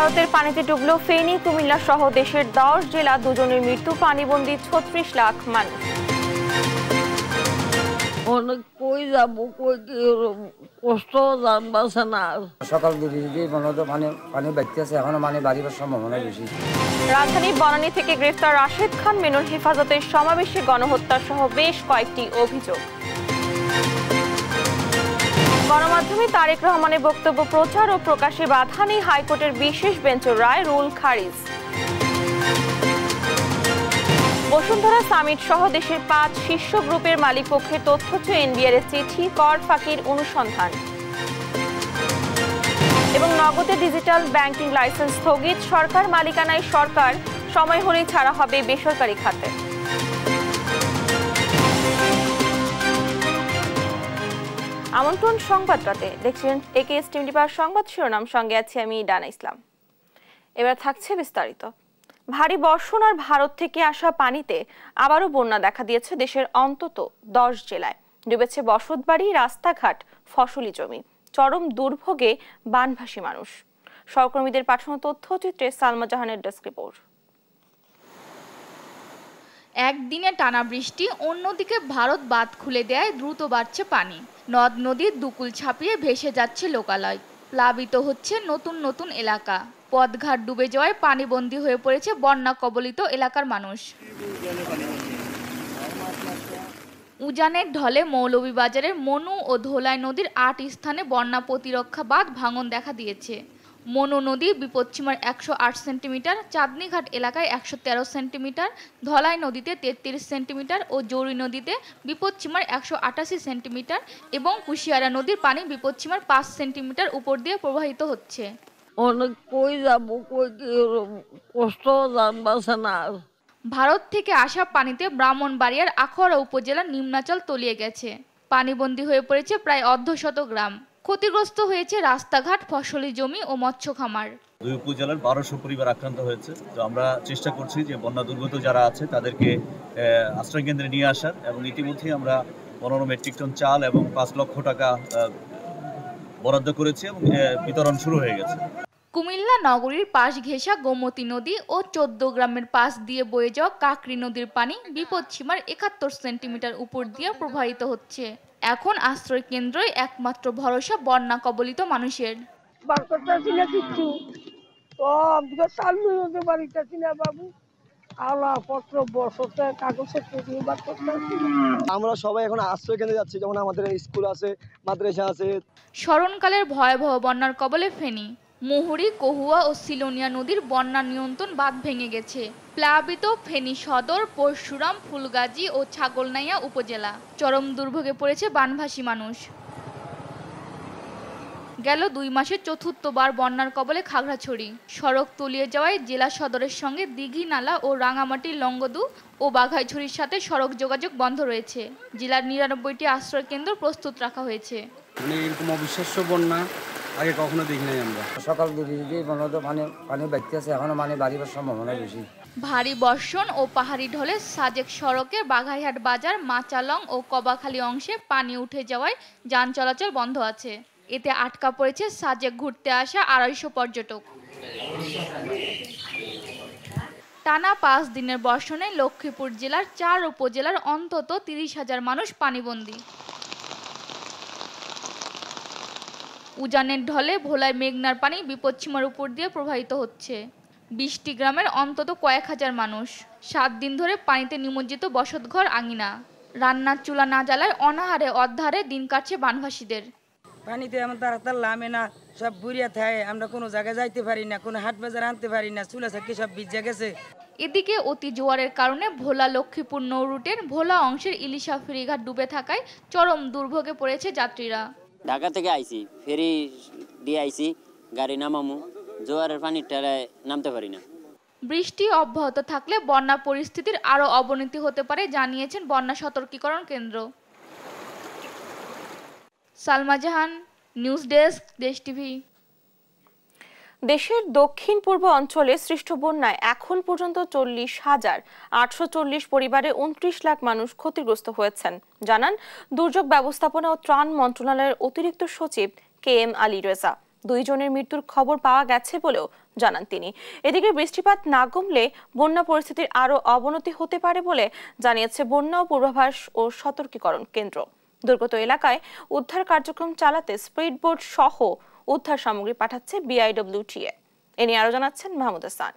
ভারতের পানিতে ডুবল ফেনী, কুমিল্লা সহ দেশের 10 জেলা, দুজনের মৃত্যু, পানিবন্দী 36 লাখ মানুষ। অনেক কই যাব, কই কষ্ট জানবাছে না। সকাল দিকে পানি বাড়তেছে, এখনো বাড়িবার সম্ভাবনা বেশি। রাজধানী বনানী থেকে গ্রেফতার রাশেদ খান মেনুর হেফাজতের সমাবেশে গণহত্যা সহ বেশ কয়েকটি অভিযোগ। গণমাধ্যমে তারেক রহমানের বক্তব্য প্রচার ও প্রকাশে বাধা নেই, হাইকোর্টের বিশেষ বেঞ্চের রায়, রুল খারিজ। বসুন্ধরা সামিট সহ দেশের 5 শীর্ষ গ্রুপের মালিকপক্ষের তথ্য চেয়ে এনবিআর এর চিঠি, কর ফাঁকির অনুসন্ধান। এবং নগদে ডিজিটাল ব্যাংকিং লাইসেন্স স্থগিত, সরকার মালিকানায় সরকার, সময় হলেই ছাড়া হবে বেসরকারি খাতে। আমন্ত্রণ সংবাদ রাতে, দেখছেন একেএস টিভি সংবাদ শিরোনাম, সঙ্গে আছি আমি ডানা ইসলাম। এবার থাকছে বিস্তারিত। ভারী বর্ষণ আর ভারত থেকে আসা পানিতে আবারও বন্যা দেখা দিয়েছে দেশের অন্তত 10 জেলায়। ডুবেছে বসতবাড়ি, রাস্তাঘাট, ফসলি জমি, চরম দুর্ভোগে বানভাসী মানুষ। সহকর্মীদের পাঠানো তথ্যচিত্রে সালমা জাহানের ডেস্ক রিপোর্ট। একদিনে টানা বৃষ্টি, অন্যদিকে ভারত বাঁধ খুলে দেয়, দ্রুত বাড়ছে পানি। নদ নদীর দুকুল ছাপিয়ে ভেসে যাচ্ছে লোকালয়, প্লাবিত হচ্ছে নতুন নতুন এলাকা। পথঘাট ডুবে যাওয়ায় পানিবন্দী হয়ে পড়েছে বন্যা কবলিত এলাকার মানুষ। উজানের ঢলে মৌলভীবাজারের মনু ও ধোলাই নদীর 8 স্থানে বন্যা প্রতিরক্ষা বাঁধ ভাঙন দেখা দিয়েছে। মনু নদী বিপদসীমার 108 সেন্টিমিটার, চাঁদনীঘাট এলাকায় 113 সেন্টিমিটার, ধলাই নদীতে 33 সেন্টিমিটার ও জৌরি নদীতে বিপদসীমার 188 সেন্টিমিটার এবং কুশিয়ারা নদীর পানি বিপদসীমার 5 সেন্টিমিটার উপর দিয়ে প্রবাহিত হচ্ছে। অনেক কই যাব, কই কষ্ট জানবাছে না। ভারত থেকে আসা পানিতে ব্রাহ্মণবাড়িয়ার আখাউড়া উপজেলার নিম্নাচল তলিয়ে গেছে। পানিবন্দী হয়ে পড়েছে প্রায় অর্ধশত গ্রাম। ক্ষতিগ্রস্ত হয়েছে রাস্তাঘাট, ফসলি জমি ও মৎস্য খামার। 2 উপজেলার 1200 পরিবার আক্রান্ত হয়েছে। তো আমরা চেষ্টা করছি যে বন্যা দুর্গত যারা আছে তাদেরকে আশ্রয় কেন্দ্রে নিয়ে আসার, এবং ইতিমধ্যেই আমরা 15 মেট্রিক টন চাল এবং 5 লক্ষ টাকা বরাদ্দ করেছি এবং বিতরণ শুরু হয়ে গেছে। কুমিল্লা নগরীর পাশ ঘেঁষা গোমতী নদী ও 14 গ্রামের পাশ দিয়ে বয়ে যাওয়া কাকরি নদীর পানি বিপদসীমার 71 সেন্টিমিটার উপর দিয়ে প্রবাহিত হচ্ছে। এখন আশ্রয় কেন্দ্রই একমাত্র ভরসা বন্যা কবলিত মানুষের। আমরা সবাই এখন আশ্রয় কেন্দ্রে যাচ্ছি, যেমন আমাদের স্কুল আছে, মাদ্রাসা আছে। স্মরণকালের ভয়াবহ বন্যার কবলে ফেনী, মুহুরী, কহুয়া ও সিলোনিয়া নদীর বন্যা নিয়ন্ত্রণ বাঁধ ভেঙে গেছে। প্লাবিত ফেনী সদর, পরশুরাম, ফুলগাজী ও ছাগলনাইয়া উপজেলা। চরম দুর্ভোগে পড়েছে বানভাসী মানুষ। গেল 2 মাসে চতুর্থবার বন্যার কবলে খাগড়াছড়ি। সড়ক তলিয়ে যাওয়ায় জেলা সদরের সঙ্গে দিঘি নালা ও রাঙামাটির লংগদু ও বাঘাইছড়ির সাথে সড়ক যোগাযোগ বন্ধ রয়েছে। জেলার 99টি আশ্রয় কেন্দ্র প্রস্তুত রাখা হয়েছে। এরকম অবিশ্বাস্য বন্যা আগে কখনো দেখি নাই আমরা। সকাল দিকে পানি বাড়তেছে, এখনো বাড়িবার সম্ভাবনা বেশি। ভারী বর্ষণ ও পাহাড়ি ঢলে সাজেক সড়কের বাঘাইহাট বাজার, মাচালং ও কবাখালী অংশে পানি উঠে যাওয়ায় যান চলাচল বন্ধ আছে। এতে আটকা পড়েছে সাজেক ঘুরতে আসা 250 পর্যটক। টানা 5 দিনের বর্ষণে লক্ষ্মীপুর জেলার 4 উপজেলার অন্তত 30,000 মানুষ পানিবন্দী। উজানের ঢলে ভোলায় মেঘনার পানি বিপদসীমার উপর দিয়ে প্রবাহিত হচ্ছে। 20টি গ্রামের অন্তত কয়েক হাজার মানুষ। 7 দিন ধরে পানিতে নিমজ্জিত বসতঘর, আঙিনা। রান্নার চুলা না জ্বালায় অনাহারে অর্ধাহারে দিন কাটছে বানভাসীদের। পানিতে আমরা তাড়াতাড়ি না, সব বুড়িয়া থাকে, আমরা কোনো জায়গায় যাইতে পারি না, কোনো হাট বাজার আনতে পারি না, চুলা চাকি সব ভিজে গেছে। এদিকে অতি জোয়ারের কারণে ভোলা লক্ষ্মীপুর নৌ রুটের ভোলা অংশের ইলিশা ফেরিঘাট ডুবে থাকায় চরম দুর্ভোগে পড়েছে যাত্রীরা। ঢাকা থেকে আইছি, ফেরি দিয়ে আইছি, গাড়ি নামামু, জোয়ারের পানির ঠেলায় নামতে পারি না। বৃষ্টি অব্যাহত থাকলে বন্যা পরিস্থিতির আরও অবনতি হতে পারে জানিয়েছেন বন্যা সতর্কীকরণ কেন্দ্র। সালমা জাহান, নিউজ ডেস্ক, দেশ টিভি। দেশের দক্ষিণ পূর্ব অঞ্চলে সৃষ্ট বন্যায় এখন পর্যন্ত 40,840 পরিবারে 29 লাখ মানুষ ক্ষতিগ্রস্ত হয়েছেন, জানান দুর্যোগ ব্যবস্থাপনা ও ত্রাণ মন্ত্রণালয়ের অতিরিক্ত সচিব KM আলী রেজা। 2 জনের মৃত্যুর খবর পাওয়া গেছে বলেও জানান তিনি। এদিকে বৃষ্টিপাত না কমলে বন্যা পরিস্থিতির আরও অবনতি হতে পারে বলে জানিয়েছে বন্যা পূর্বাভাস ও সতর্কীকরণ কেন্দ্র। দুর্গত এলাকায় উদ্ধার কার্যক্রম চালাতে স্পিডবোট সহ উদ্ধার সামগ্রী পাঠাচ্ছে BIWTA। এ নিয়ে আরো জানাচ্ছেন মাহমুদ হাসান।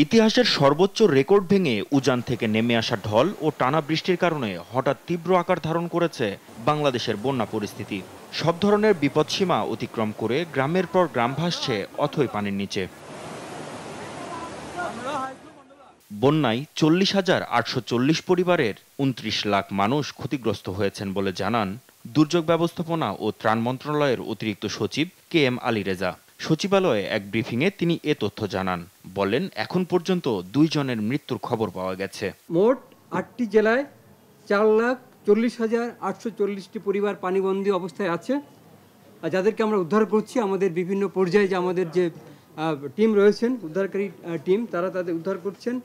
ইতিহাসের সর্বোচ্চ রেকর্ড ভেঙে উজান থেকে নেমে আসা ঢল ও টানা বৃষ্টির কারণে হঠাৎ তীব্র আকার ধারণ করেছে বাংলাদেশের বন্যা পরিস্থিতি। সব ধরনের বিপদসীমা অতিক্রম করে গ্রামের পর গ্রাম ভাসছে অথই পানির নিচে। বন্যায় 40,840 পরিবারের 29 লাখ মানুষ ক্ষতিগ্রস্ত হয়েছেন বলে জানান দুর্যোগ ব্যবস্থাপনা ও ত্রাণ মন্ত্রণালয়ের অতিরিক্ত সচিব KM আলী রেজা। সচিবালয়ে এক ব্রিফিংয়ে তিনি এ তথ্য জানান। বলেন, এখন পর্যন্ত 2 জনের মৃত্যুর খবর পাওয়া গেছে। মোট 8টি জেলায় 4,40,840টি পরিবার পানিবন্দী অবস্থায় আছে, যাদেরকে আমরা উদ্ধার করছি। আমাদের বিভিন্ন পর্যায়ে যে আমাদের যে টিম রয়েছেন, উদ্ধারকারী টিম, তারা তাদের উদ্ধার করছেন।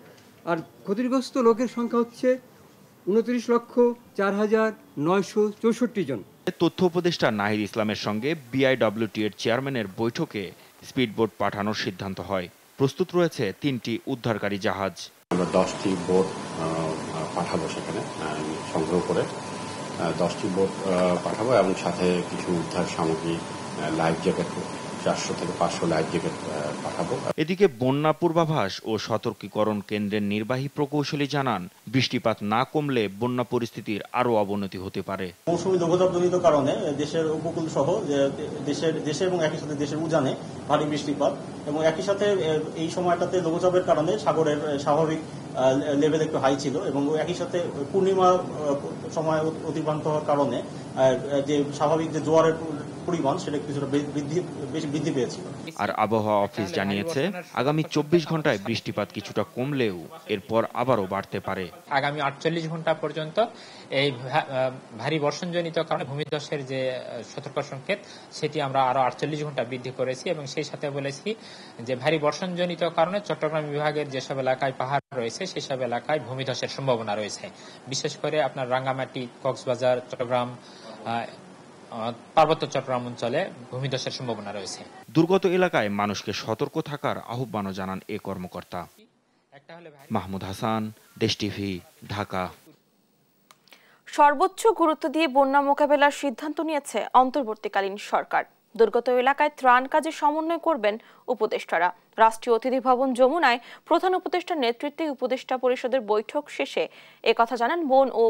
আর ক্ষতিগ্রস্ত লোকের সংখ্যা হচ্ছে 29,04,964 জন। তথ্য উপদেষ্টা নাহিদ ইসলামের সঙ্গে BIWTA এর চেয়ারম্যানের বৈঠকে স্পিডবোট পাঠানোর সিদ্ধান্ত হয়। প্রস্তুত রয়েছে 3টি উদ্ধারকারী জাহাজ। আমরা 10টি বোট পাঠাবো, সেখানে সংগ্রহ করে 10টি বোট পাঠাবো এবং সাথে কিছু উদ্ধার সামগ্রী, লাইফ জ্যাকেট 400 থেকে 500 লাইফ জ্যাকেট পাঠাবো। এদিকে বন্যা পূর্বাভাস ও সতর্কীকরণ কেন্দ্রের নির্বাহী প্রকৌশলী জানান, বৃষ্টিপাত না কমলে বন্যা পরিস্থিতির আরও অবনতি হতে পারে। মৌসুমী লঘুচাপজনিত কারণে দেশের উপকূল সহ দেশে এবং একই সাথে দেশের উজানে ভারী বৃষ্টিপাত এবং একই সাথে এই সময়টাতে লঘুচাপের কারণে সাগরের স্বাভাবিক লেভেল একটু হাই ছিল এবং একই সাথে পূর্ণিমা সময় অতিক্রান্ত হওয়ার কারণে যে স্বাভাবিক যে জোয়ারের পরিমাণ সেটা কিছুটা বৃদ্ধি পেয়েছিল। আর আবহাওয়া অফিস জানিয়েছে, আগামী 24 ঘন্টায় বৃষ্টিপাত কিছুটা কমলেও এরপর আবারও বাড়তে পারে। আগামী 48 ঘন্টা পর্যন্ত এই ভারী বর্ষণজনিত কারণে ভূমিধসের যে সতর্ক সংকেত, সেটি আমরা আরো 48 ঘন্টা বৃদ্ধি করেছি এবং সেই সাথে বলেছি যে ভারী বর্ষণজনিত কারণে চট্টগ্রাম বিভাগের যেসব এলাকায় পাহাড় রয়েছে সেসব এলাকায় ভূমিধসের সম্ভাবনা রয়েছে। বিশেষ করে আপনার রাঙ্গামাটি, কক্সবাজার, চট্টগ্রাম, পার্বত্য চট্টগ্রাম অঞ্চলে ভূমিধসের সম্ভাবনা রয়েছে। দুর্গত এলাকায় মানুষকে সতর্ক থাকার আহ্বানও জানান এ কর্মকর্তা। মাহমুদ হাসান, দেশ টিভি, ঢাকা। সর্বোচ্চ গুরুত্ব দিয়ে বন্যা মোকাবেলার সিদ্ধান্ত নিয়েছে অন্তর্বর্তীকালীন সরকার। দুর্গত এলাকায় ত্রাণ কাজে সমন্বয় করবেন উপদেষ্টারা। রাষ্ট্রীয় অতিথি ভবন যমুনায় প্রধান উপদেষ্টার নেতৃত্বে উপদেষ্টা পরিষদের বৈঠক শেষে একথা জানান বন ও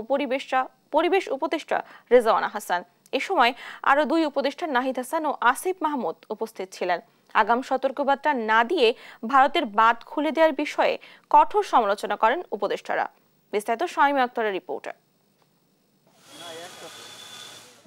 পরিবেশ উপদেষ্টা রেজওয়ানা হাসান। এ সময় আরো 2 উপদেষ্টা নাহিদ হাসান ও আসিফ মাহমুদ উপস্থিত ছিলেন। আগাম সতর্কবার্তা না দিয়ে ভারতের বাঁধ খুলে দেওয়ার বিষয়ে কঠোর সমালোচনা করেন উপদেষ্টারা। বিস্তারিত শামীমা আক্তারের রিপোর্টে।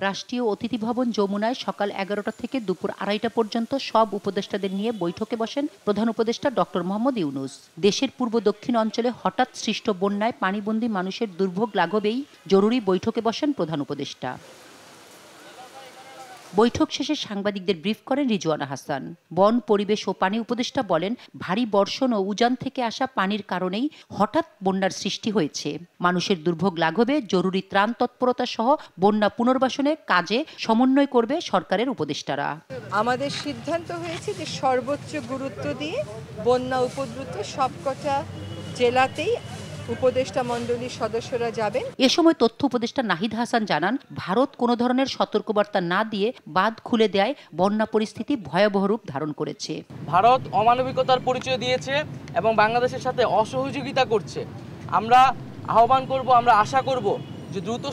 রাষ্ট্রীয় অতিথি ভবন যমুনায় সকাল 11টা থেকে দুপুর 2:30 পর্যন্ত সব উপদেষ্টাদের নিয়ে বৈঠকে বসেন প্রধান উপদেষ্টা ডক্টর মোহাম্মদ ইউনূস। দেশের পূর্ব দক্ষিণ অঞ্চলে হঠাৎ সৃষ্ট বন্যায় পানিবন্দী মানুষের দুর্ভোগ লাঘবেই জরুরি বৈঠকে বসেন প্রধান উপদেষ্টা। বৈঠক শেষে সাংবাদিকদের ব্রিফ করেন রিজওয়ানা হাসান। বন, পরিবেশ ও পানি উপদেষ্টা বলেন, ভারী বর্ষণ ও উজান থেকে আসা পানির কারণেই হঠাৎ বন্যার সৃষ্টি হয়েছে। মানুষের দুর্ভোগ লাঘবে জরুরি ত্রাণ তৎপরতা সহ বন্যা পুনর্বাসনের কাজে সমন্বয় করবে সরকারের উপদেষ্টারা। আমাদের সিদ্ধান্ত হয়েছে যে সর্বোচ্চ গুরুত্ব দিয়ে বন্যা উপদ্রুত সবকটা জেলাতেই উপদেষ্টা মণ্ডলীর সদস্যরা যাবেন। এ সময় তথ্য উপদেষ্টা নাহিদ হাসান জানান, ভারত কোনো ধরনের সতর্কবার্তা না দিয়ে বাঁধ খুলে দেয় বন্যা পরিস্থিতি ভয়াবহ রূপ ধারণ করেছে। ভারত অমানবিকতার পরিচয় দিয়েছে এবং বাংলাদেশের সাথে অসহযোগিতা করছে। আমরা আহ্বান করব, আমরা আশা করব যে দ্রুত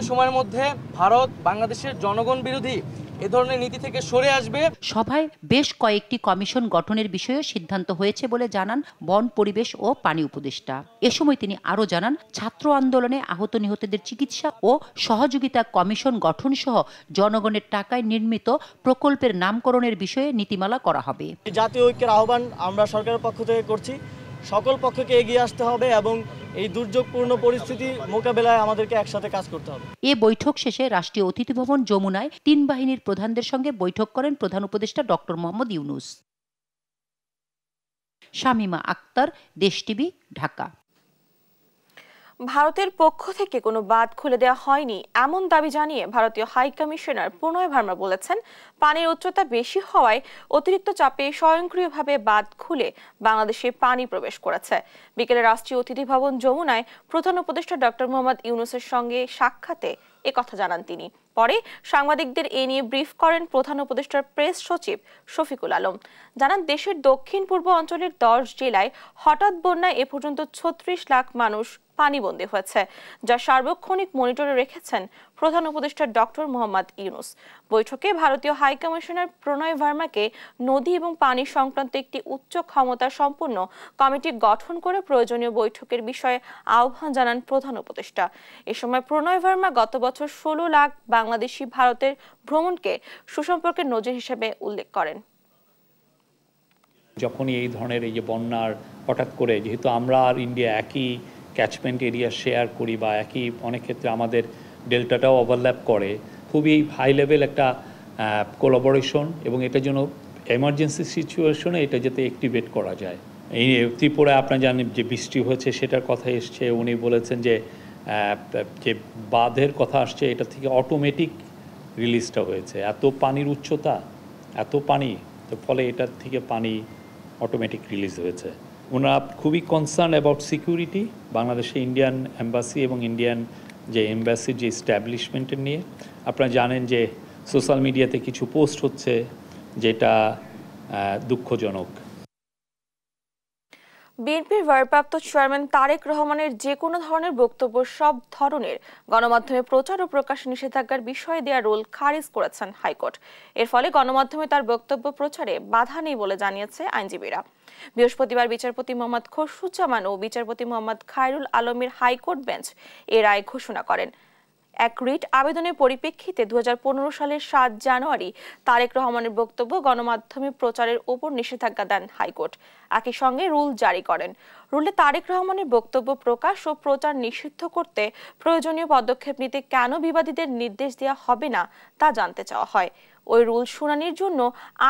সময়ের মধ্যে ভারত বাংলাদেশের জনগণ বিরোধী এ ধরনের নীতি থেকে সরে আসবে। সভায় বেশ কয়েকটি কমিশন গঠনের বিষয়েও সিদ্ধান্ত হয়েছে বলে জানান বন, পরিবেশ ও পানি উপদেষ্টা। এ সময় তিনি আরও জানান, ছাত্র আন্দোলনে আহত নিহতদের চিকিৎসা ও সহযোগিতা কমিশন গঠন সহ জনগণের টাকায় নির্মিত প্রকল্পের নামকরণের বিষয়ে নীতিমালা করা হবে। জাতীয় ঐক্যের আহ্বান আমরা সরকারের পক্ষ থেকে করছি। সকল পক্ষকে এগিয়ে আসতে হবে এবং এই দুর্যোগপূর্ণ পরিস্থিতি মোকাবেলায় আমাদেরকে একসাথে কাজ করতে হবে। এ বৈঠক শেষে রাষ্ট্রীয় অতিথি ভবন যমুনায় 3 বাহিনীর প্রধানদের সঙ্গে বৈঠক করেন প্রধান উপদেষ্টা ডক্টর মোহাম্মদ ইউনূস। শামীমা আক্তার, দেশ টিভি, ঢাকা। ভারতের পক্ষ থেকে কোনো বাঁধ খুলে দেওয়া হয়নি এমন দাবি জানিয়ে ভারতীয় হাই কমিশনার প্রণয় ভার্মা বলেছেন, পানির উচ্চতা বেশি হওয়ায় অতিরিক্ত চাপে স্বয়ংক্রিয়ভাবে বাঁধ খুলে বাংলাদেশে পানি প্রবেশ করেছে। বিকেলে রাষ্ট্রীয় অতিথি ভবন যমুনায় প্রধান উপদেষ্টা ডক্টর মোহাম্মদ ইউনূসের সঙ্গে সাক্ষাতে একথা জানান তিনি। পরে সাংবাদিকদের এ নিয়ে ব্রিফ করেন প্রধান উপদেষ্টার প্রেস সচিব শফিকুল আলম। জানান, দেশের দক্ষিণ পূর্ব অঞ্চলের 10 জেলায় হঠাৎ বন্যায় এ পর্যন্ত 36 লাখ মানুষ পানিবন্দী হয়েছে, যা সার্বক্ষণিক মনিটরে রেখেছেন প্রধান উপদেষ্টা ডক্টর মোহাম্মদ ইউনূস। বৈঠকে ভারতীয় হাই কমিশনার প্রণয় ভার্মাকে নদী এবং পানি সংক্রান্ত একটি উচ্চ ক্ষমতা সম্পন্ন কমিটি গঠন করে প্রয়োজনীয় বৈঠকের বিষয়ে আহ্বান জানান প্রধান উপদেষ্টা। এ সময় প্রণয় ভার্মা গত বছর 16 লাখ বাংলাদেশি ভারতের ভ্রমণকে সুসম্পর্কের নজির হিসেবে উল্লেখ করেন। যখনই এই ধরনের এই যে বন্যার হঠাৎ করে, যেহেতু আমরা আর ইন্ডিয়া একই ক্যাচমেন্ট এরিয়া শেয়ার করি বা একই অনেক ক্ষেত্রে আমাদের ডেল্টাটাও ওভারল্যাপ করে, খুবই হাই লেভেল একটা কোলাবোরেশন এবং এটার জন্য এমার্জেন্সি সিচুয়েশনে এটা যাতে অ্যাক্টিভেট করা যায়। এই ত্রিপুরায় আপনারা জানেন যে বৃষ্টি হয়েছে, সেটার কথা এসছে। উনি বলেছেন যে বাঁধের কথা আসছে, এটা থেকে অটোমেটিক রিলিজটা হয়েছে। এত পানির উচ্চতা, এত পানি, তো ফলে এটার থেকে পানি অটোমেটিক রিলিজ হয়েছে। ওনারা খুবই কনসার্ন অ্যাবাউট সিকিউরিটি, বাংলাদেশে ইন্ডিয়ান এম্বাসি এবং ইন্ডিয়ান যে এম্বাসির যে এস্টাবলিশমেন্টের নিয়ে। আপনারা জানেন যে সোশ্যাল মিডিয়াতে কিছু পোস্ট হচ্ছে যেটা দুঃখজনক। বিএনপির ভারপ্রাপ্ত চেয়ারম্যান তারেক রহমানের যে কোনো ধরনের বক্তব্য সব ধরনের গণমাধ্যমে প্রচার ও প্রকাশ নিষেধাজ্ঞার বিষয়ে দেওয়া রুল খারিজ করেছেন হাইকোর্ট। এর ফলে গণমাধ্যমে তার বক্তব্য প্রচারে বাধা নেই বলে জানিয়েছে আইনজীবীরা। বৃহস্পতিবার বিচারপতি মোহাম্মদ খসরুজ্জামান ও বিচারপতি মোহাম্মদ খায়রুল আলমের হাইকোর্ট বেঞ্চ এ রায় ঘোষণা করেন। এক রিট আবেদনের পরিপ্রেক্ষিতে 2015 সালের 7 জানুয়ারি তারেক রহমানের বক্তব্য গণমাধ্যমে প্রচারের উপর নিষেধাজ্ঞা দেন হাইকোর্ট। একই সঙ্গে রুল জারি করেন। রুলে তারেক রহমানের বক্তব্য প্রকাশ ও প্রচার নিষিদ্ধ করতে প্রয়োজনীয় পদক্ষেপ নিতে কেন বিবাদীদের নির্দেশ দেওয়া হবে না তা জানতে চাওয়া হয়। ওই রুল শুনানির জন্য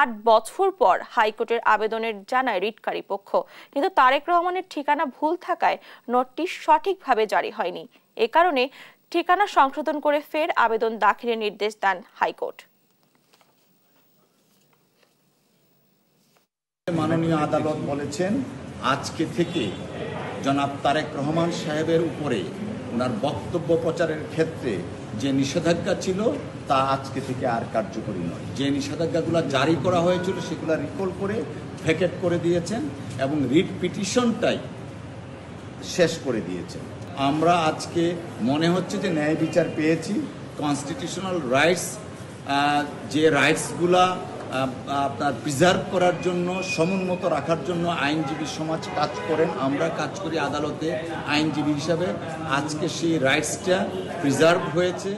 8 বছর পর হাইকোর্টের আবেদনের জানায় রিটকারী পক্ষ, কিন্তু তারেক রহমানের ঠিকানা ভুল থাকায় নোটিশ সঠিকভাবে জারি হয়নি। এ কারণে ঠিকানা সংশোধন করে ফের আবেদন দাখিলের নির্দেশ দেন হাইকোর্ট। মাননীয় আদালত বলেছেন, আজকে থেকে জনাব তারেক রহমান সাহেবের উপরে ওনার বক্তব্য প্রচারের ক্ষেত্রে যে নিষেধাজ্ঞা ছিল তা আজকে থেকে আর কার্যকরী নয়। যে নিষেধাজ্ঞাগুলো জারি করা হয়েছিল সেগুলো রিকল করে ভ্যাকেট করে দিয়েছেন এবং রিট পিটিশনটাই শেষ করে দিয়েছেন। আমরা আজকে মনে হচ্ছে যে ন্যায় বিচার পেয়েছি। কনস্টিটিউশনাল রাইটস, যে রাইটসগুলা আপনার প্রিজার্ভ করার জন্য, সমুন্নত রাখার জন্য আইনজীবী সমাজ কাজ করেন, আমরা কাজ করি আদালতে আইনজীবী হিসাবে। আজকে সেই রাইটসটা প্রিজার্ভ হয়েছে।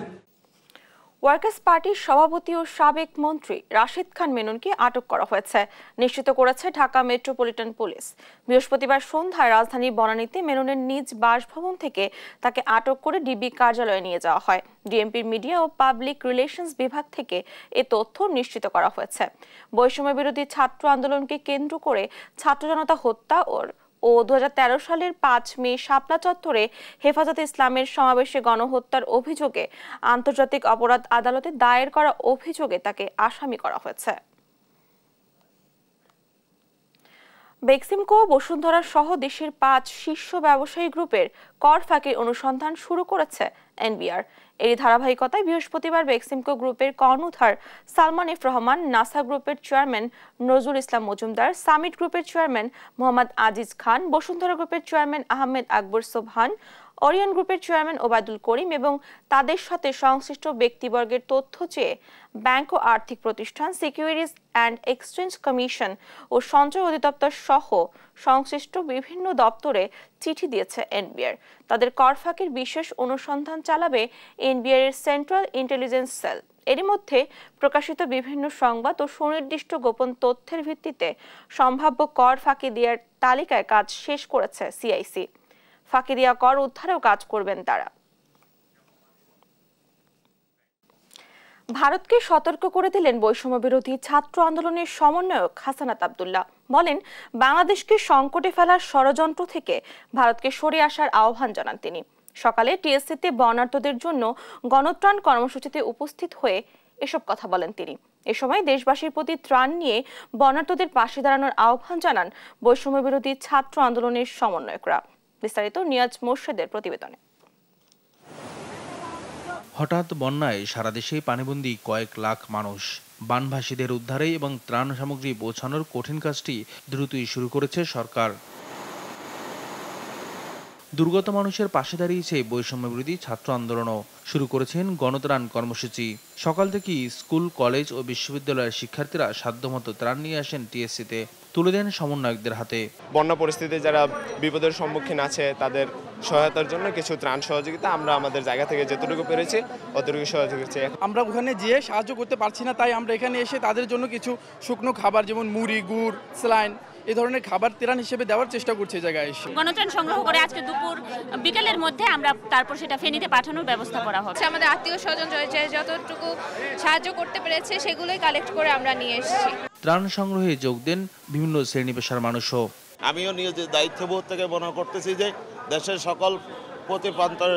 ওয়ার্কার্স পার্টির সভাপতি ও সাবেক মন্ত্রী রাশিদ খান মেননকে আটক করা হয়েছে, নিশ্চিত করেছে ঢাকা মেট্রোপলিটন পুলিশ। বৃহস্পতিবার সন্ধ্যায় রাজধানীর বনানীতে মেননের নিজ বাসভবন থেকে তাকে আটক করে ডিবি কার্যালয়ে নিয়ে যাওয়া হয়। ডিএমপির মিডিয়া ও পাবলিক রিলেশনস বিভাগ থেকে এ তথ্য নিশ্চিত করা হয়েছে। বৈষম্য বিরোধী ছাত্র আন্দোলনকে কেন্দ্র করে ছাত্র জনতা হত্যা ও 2013 সালের 5 মে শাপলা চত্বরে হেফাজতে ইসলামের সমাবেশে গণহত্যার অভিযোগে আন্তর্জাতিক অপরাধ আদালতে দায়ের করা অভিযোগে তাকে আসামি করা হয়েছে। বেক্সিমকো বসুন্ধরা সহ দেশের 5 শীর্ষ ব্যবসায়ী গ্রুপের কর ফাঁকির অনুসন্ধান শুরু করেছে এনবিআর। এরই ধারাবাহিকতায় বৃহস্পতিবার বেক্সিমকো গ্রুপের কর্ণধার সালমান এফ রহমান, নাসা গ্রুপের চেয়ারম্যান নজরুল ইসলাম মজুমদার, সামিট গ্রুপের চেয়ারম্যান মোহাম্মদ আজিজ খান, বসুন্ধরা গ্রুপের চেয়ারম্যান আহমেদ আকবর সোবহান, ওরিয়ন গ্রুপের চেয়ারম্যান ওবায়দুল করিম এবং তাদের সাথে সংশ্লিষ্ট ব্যক্তিবর্গের তথ্য চেয়ে ব্যাংক ও আর্থিক প্রতিষ্ঠান, সিকিউরিটিজ অ্যান্ড এক্সচেঞ্জ কমিশন ও সঞ্চয় অধিদপ্তর সহ সংশ্লিষ্ট বিভিন্ন দপ্তরে চিঠি দিয়েছে এনবিআর। তাদের কর ফাঁকির বিশেষ অনুসন্ধান চালাবে এনবিআর এর সেন্ট্রাল ইন্টেলিজেন্স সেল। এরই মধ্যে প্রকাশিত বিভিন্ন সংবাদ ও সুনির্দিষ্ট গোপন তথ্যের ভিত্তিতে সম্ভাব্য কর ফাঁকি দেওয়ার তালিকায় কাজ শেষ করেছে সিআইসি। ফাঁকি দেওয়া কর উদ্ধারেও কাজ করবেন তারা। ভারতকে সতর্ক করে দিলেন বৈষম্য বিরোধী ছাত্র আন্দোলনের সমন্বয়ক হাসানাত আব্দুল্লাহ। বলেন, বাংলাদেশকে সংকটে ফেলার ষড়যন্ত্র থেকে ভারতকে সরে আসার আহ্বান জানান তিনি। সকালে টিএসসিতে বর্ণাঢ্যদের জন্য গণত্রাণ কর্মসূচিতে উপস্থিত হয়ে এসব কথা বলেন তিনি। এ সময় দেশবাসীর প্রতি ত্রাণ নিয়ে বর্ণাঢ্যদের পাশে দাঁড়ানোর আহ্বান জানান বৈষম্য বিরোধী ছাত্র আন্দোলনের সমন্বয়করা। বিস্তারিত নিয়াজ মোর্শেদের প্রতিবেদনে। হঠাৎ বন্যায় সারা দেশেই পানিবন্দী কয়েক লাখ মানুষ। বানভাসীদের উদ্ধারে এবং ত্রাণ সামগ্রী পৌঁছানোর কঠিন কাজটি দ্রুতই শুরু করেছে সরকার। দুর্গত মানুষের পাশে দাঁড়িয়েছে বৈষম্য বিরোধী ছাত্র আন্দোলনও। শুরু করেছেন গণত্রাণ কর্মসূচি। সকাল থেকেই স্কুল, কলেজ ও বিশ্ববিদ্যালয়ের শিক্ষার্থীরা সাধ্যমতো ত্রাণ নিয়ে আসেন টিএসসিতে, তুলে দেন সমন্বয়কদের হাতে। বন্যা পরিস্থিতিতে যারা বিপদের সম্মুখীন আছে তাদের সহায়তার জন্য কিছু ত্রাণ সহযোগিতা আমরা আমাদের জায়গা থেকে যতটুকু পেরেছি অতটুকু সহযোগিতা করছি। আমরা ওখানে যেয়ে সাহায্য করতে পারছি না, তাই আমরা এখানে এসে তাদের জন্য কিছু শুকনো খাবার যেমন মুড়ি, গুড়, স্যালাইন এই ধরনের খাবার ত্রাণ হিসেবে দেওয়ার চেষ্টা করছে জায়গায় এসে। গণত্রাণ সংগ্রহ করে আজকে দুপুর বিকেলের মধ্যে আমরা তারপর সেটা ফেনীতে পাঠানোর ব্যবস্থা করা হবে। আমাদের আত্মীয় স্বজন যতটুকু সাহায্য করতে পেরেছে সেগুলোই কালেক্ট করে আমরা নিয়ে এসেছি। ত্রাণ সংগ্রহে যোগ দেন বিভিন্ন শ্রেণী পেশার মানুষও। আমিও নিজের দায়িত্ববোধ থেকে মনে করতেছি যে দেশের সকল প্রতি প্রান্তের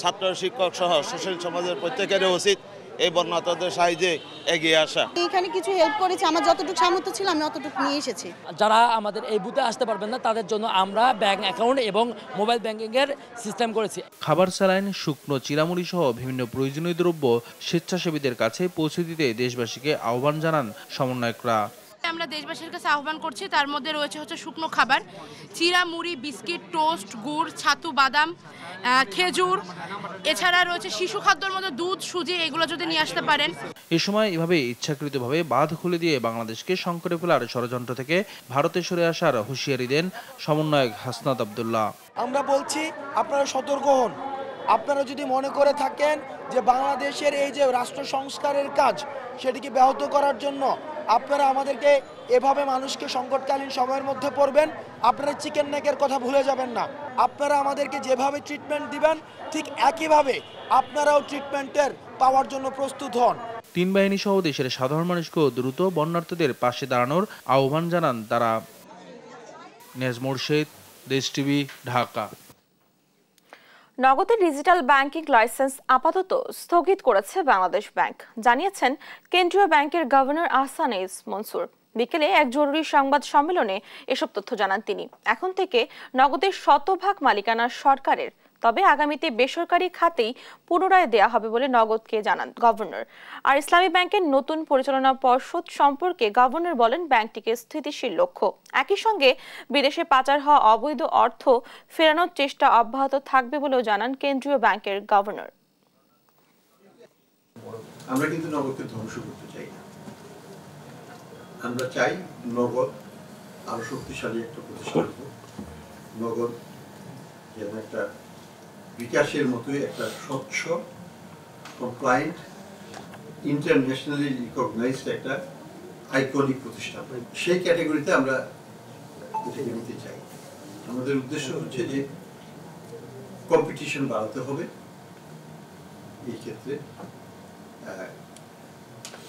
ছাত্র, শিক্ষক সহ সুশীল সমাজের প্রত্যেকেরই উচিত এই বন্যার্তদের সাহায্যে এগিয়ে আসা। এখানে কিছু হেল্প করেছে, আমার যতটুকু সামর্থ্য ছিল আমি অতটুকু নিয়ে এসেছি। যারা আমাদের এই বুথে আসতে পারবেন না তাদের জন্য আমরা ব্যাংক অ্যাকাউন্ট এবং মোবাইল ব্যাংকিং এর সিস্টেম করেছি। খাবার, স্যালাইন, শুকনো চিরামুড়ি সহ বিভিন্ন প্রয়োজনীয় দ্রব্য স্বেচ্ছাসেবীদের কাছে পৌঁছে দিতে দেশবাসীকে আহ্বান জানান সমন্বয়করা। আমরা দেশবাসীর কাছে আহ্বান করছি, তার মধ্যে রয়েছে শুকনো খাবার, চিরা, মুড়ি, বিস্কিট, টোস্ট, গুড়, ছাতু, বাদাম, খেজুর, এছাড়া রয়েছে শিশু খাদ্যের মধ্যে দুধ, সুজি, এগুলো যদি নিয়ে আসতে পারেন। এ সময় এভাবে ইচ্ছাকৃতভাবে বাঁধ খুলে দিয়ে বাংলাদেশকে সংকটে ফেলার ষড়যন্ত্র থেকে ভারতে সরে আসার হুঁশিয়ারি দেন সমন্বয়ক হাসনাত আব্দুল্লাহ। আমরা বলছি আপনারা সতর্ক হন। আপনারা যদি মনে করে থাকেন যে বাংলাদেশের এই যে রাষ্ট্র সংস্কারের কাজ সেটিকে ব্যাহত করার জন্য আপনারা আমাদেরকে এভাবে মানুষকে সংকটকালীন সময়ের মধ্যে পড়বেন, আপনারা চিকেন নেকের কথা ভুলে যাবেন না। আপনারা আমাদেরকে যেভাবে ট্রিটমেন্ট দিবেন ঠিক একইভাবে আপনারাও ট্রিটমেন্টের পাওয়ার জন্য প্রস্তুত হন। তিন বাহিনী সহ দেশের সাধারণ মানুষকেও দ্রুত বন্যার্তদের পাশে দাঁড়ানোর আহ্বান জানান তারা। নিয়াজ মোর্শেদ, দেশ টিভি, ঢাকা। নগদের ডিজিটাল ব্যাংকিং লাইসেন্স আপাতত স্থগিত করেছে বাংলাদেশ ব্যাংক, জানিয়েছেন কেন্দ্রীয় ব্যাংকের গভর্নর আহসান এইস মনসুর। বিকেলে এক জরুরি সংবাদ সম্মেলনে এসব তথ্য জানান তিনি। এখন থেকে নগদের 100% মালিকানা সরকারের, তবে আগামীতে বেসরকারি খাতেই পুনরায় দেয়া হবে বলে নগদকে জানান গভর্নর। আর ইসলামী ব্যাংকের নতুন পরিচালনা পর্ষদ সম্পর্কে গভর্নর বলেন ব্যাংকটিকে স্থিতিশীল লক্ষ্য। একই সঙ্গে বিদেশে পাচার হওয়া অবৈধ অর্থ ফেরানোর চেষ্টা অব্যাহত থাকবে বলেও জানান কেন্দ্রীয় ব্যাংকের গভর্নর। আমরা কিন্তু নগদকে ধ্বংস করতে চাই না, আমরা চাই নগদ আরো শক্তিশালী একটা প্রতিষ্ঠান। নগদ যেন একটা বিকাশের মতোই একটা স্বচ্ছ, কমপ্লায়েন্ট, ইন্টারন্যাশনালি রিকগনাইজড একটা আইকনিক প্রতিষ্ঠান, সেই ক্যাটাগরিতে আমরা এটাকে নিতে চাই। আমাদের উদ্দেশ্য হচ্ছে যে কম্পিটিশন বাড়াতে হবে এই ক্ষেত্রে,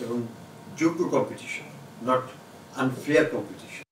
এবং যোগ্য কম্পিটিশন, নট আনফেয়ার কম্পিটিশন।